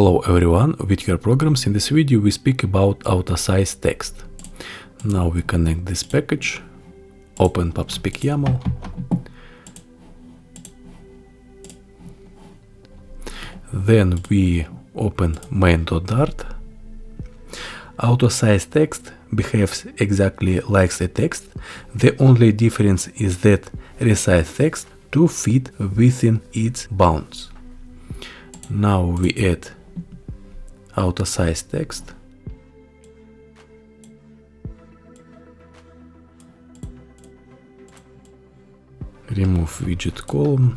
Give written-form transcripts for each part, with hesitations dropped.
Hello everyone, with your programs. In this video we speak about AutoSizeText. Now we connect this package, open PubSpec YAML, then we open main.dart. AutoSizeText behaves exactly like the text. The only difference is that resize text to fit within its bounds. Now we add AutoSizeText. Remove widget column.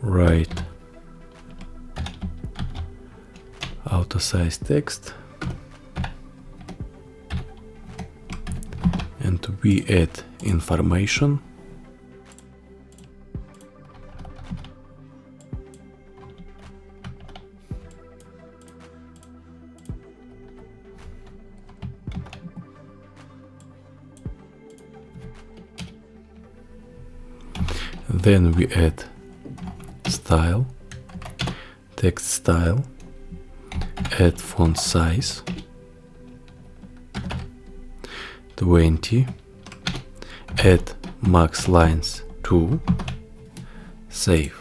Write AutoSizeText. And we add information. Then we add style, text style, add font size 20, add max lines 2, save.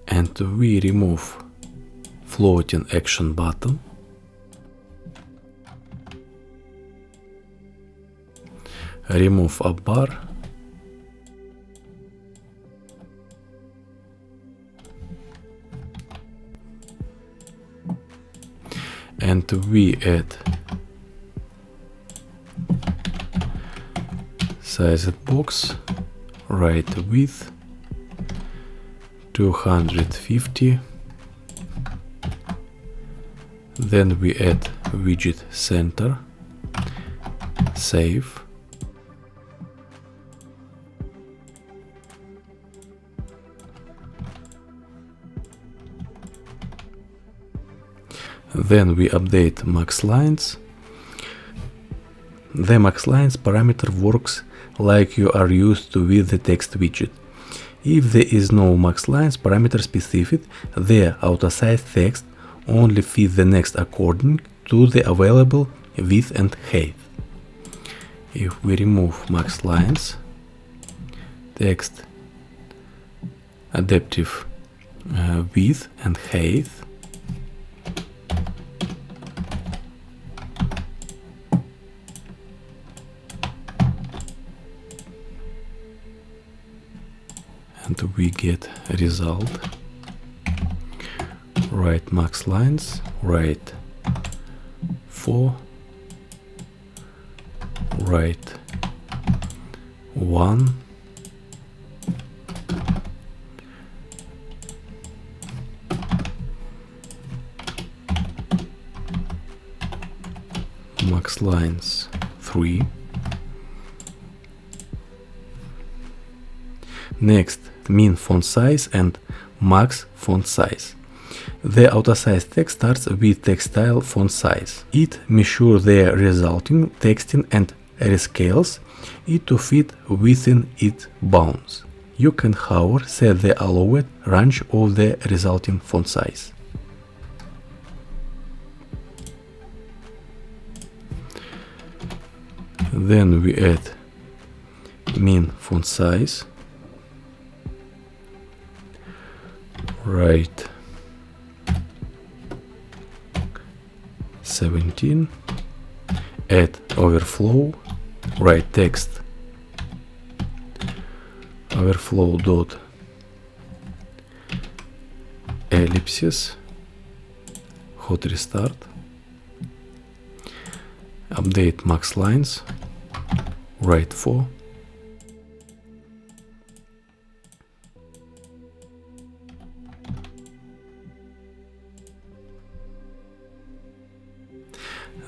And we remove floating action button, remove up bar, and we add sized box, right width 250, then we add widget center, save. Then we update max lines. The max lines parameter works like you are used to with the text widget. If there is no max lines parameter specified, the AutoSizeText only fits the next according to the available width and height. If we remove max lines, text adaptive width and height, and we get a result. Write max lines, write 4, write 1, max lines 3. Next, min font size and max font size. The AutoSizeText starts with text style font size. It measures the resulting texting and rescales it to fit within its bounds. You can, however, set the allowed range of the resulting font size. Then we add min font size, write 17, add overflow, write text overflow dot ellipsis, hot restart, update max lines, write 4,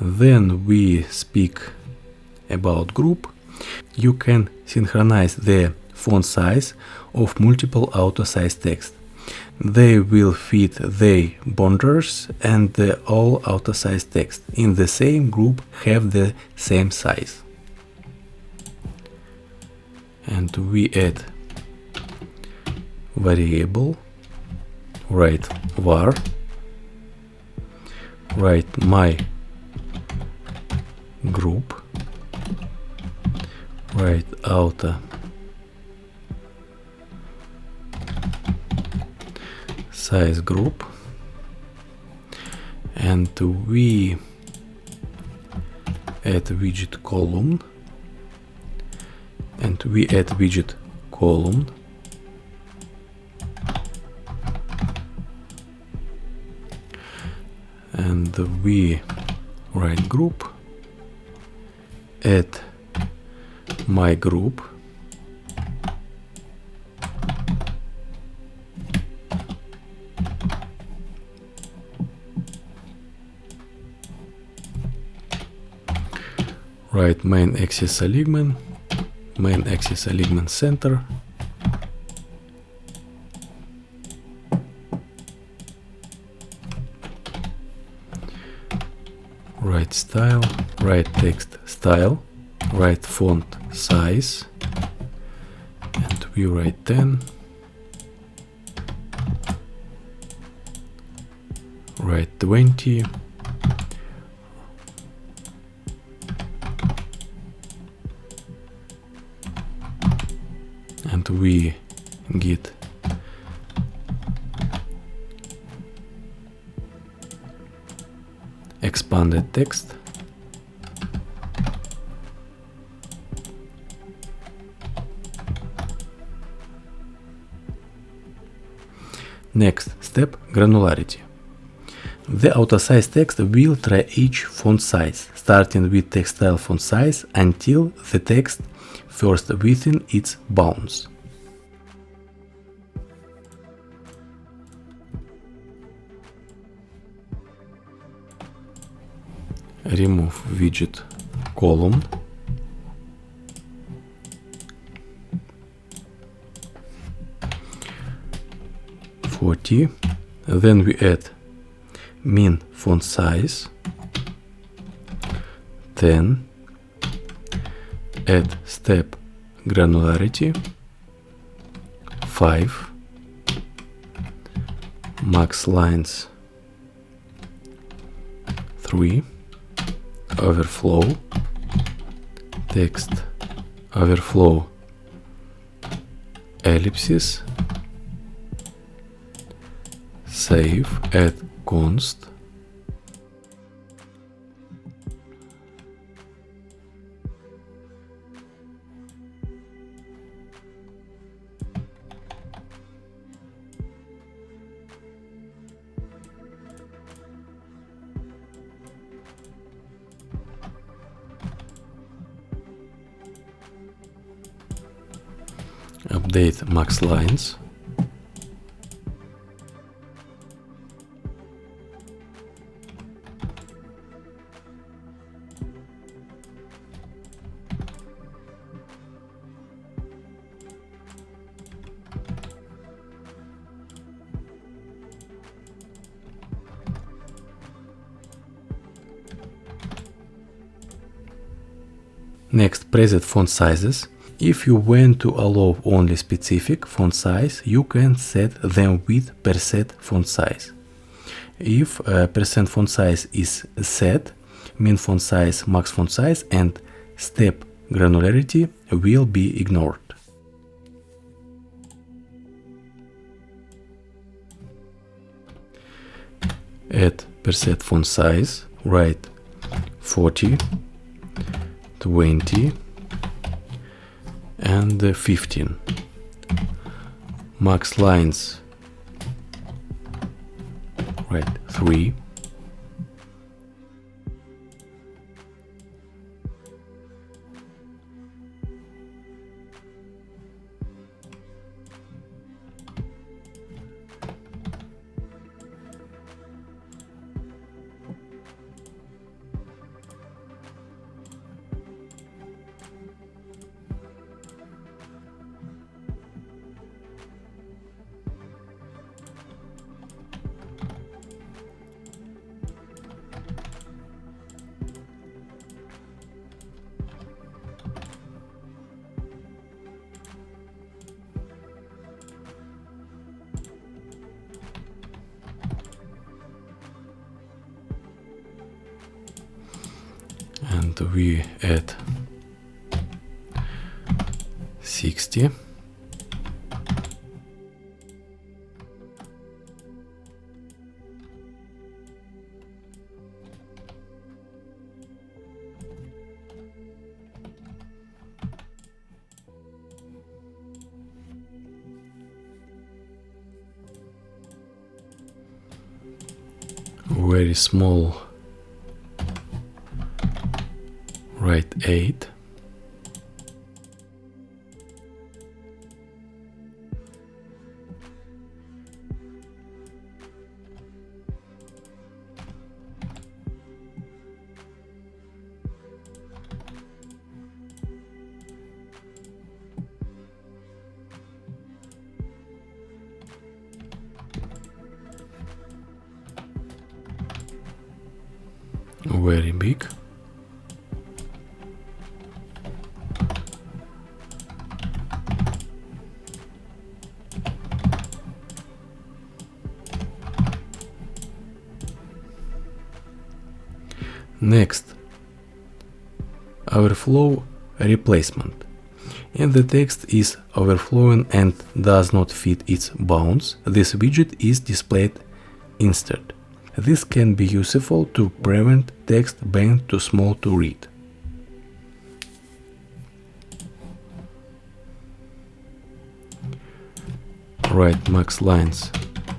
then we speak about group. You can synchronize the font size of multiple AutoSizeText. They will fit the boundaries and all AutoSizeText in the same group have the same size. And we add variable write var, write my group, write auto size group, and we add widget column, and we add widget column, and we write group, add my group, write main axis alignment, main axis alignment center, write style, write text style, write font size, and we write 10, write 20, and we get expanded text, next step, granularity. The AutoSizeText will try each font size, starting with text style font size until the text first within its bounds. Remove widget column, .40, then we add min font size 10, add step granularity 5, max lines 3, overflow, text overflow ellipses, save, add const, update max lines, next preset font sizes. If you want to allow only specific font size, you can set them with percent font size. If percent font size is set, min font size, max font size, and step granularity will be ignored. Add percent font size, write 40, 20, and 15. Max lines, write 3. and we add 60. Very small, write 8. Very big. Next, overflow replacement. If the text is overflowing and does not fit its bounds, this widget is displayed instead. This can be useful to prevent text being too small to read. Write max lines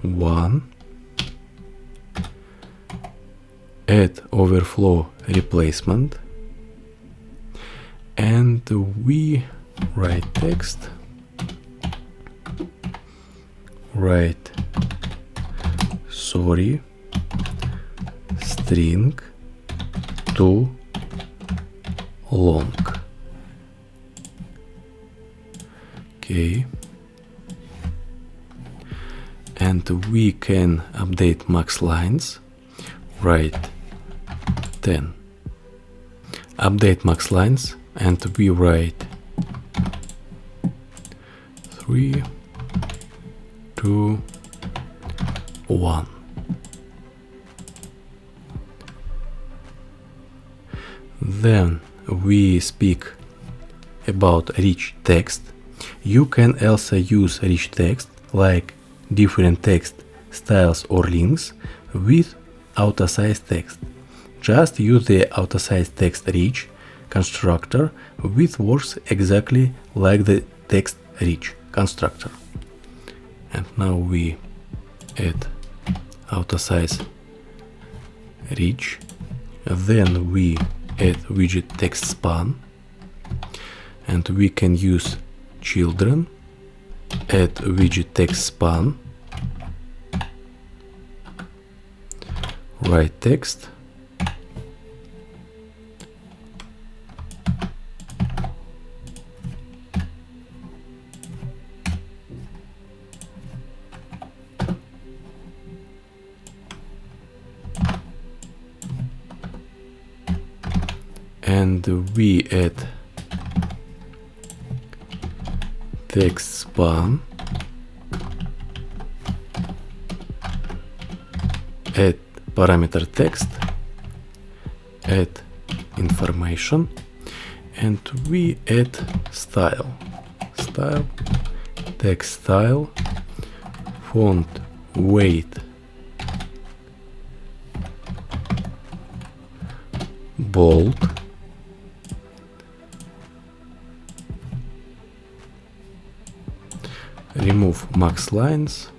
1. Add overflow replacement. And we write text. Write sorry. String too long. Okay. And we can update max lines. Write 10. Update max lines and we write 3, 2, 1. Then we speak about rich text. You can also use rich text like different text styles or links with AutoSizeText. Just use the AutoSizeText rich constructor, which works exactly like the text rich constructor. And now we add AutoSize rich. Then we add widget text span, and we can use children, add widget text span, write text, and we add text span, add parameter text, add information, and we add style, text style, font weight bold, remove max lines,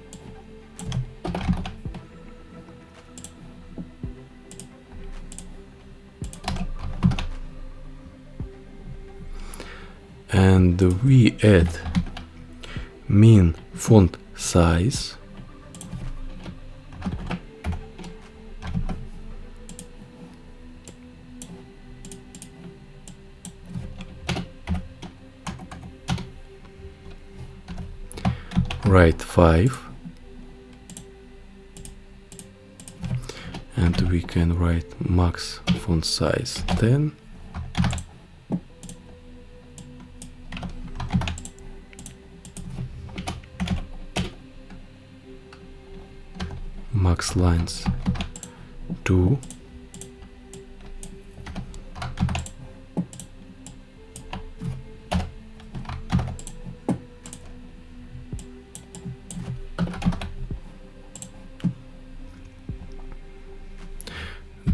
and we add min font size, write 5, and we can write max font size 10, max lines 2,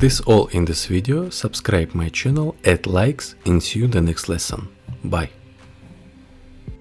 This all in this video. Subscribe my channel, add likes, and see you in the next lesson. Bye.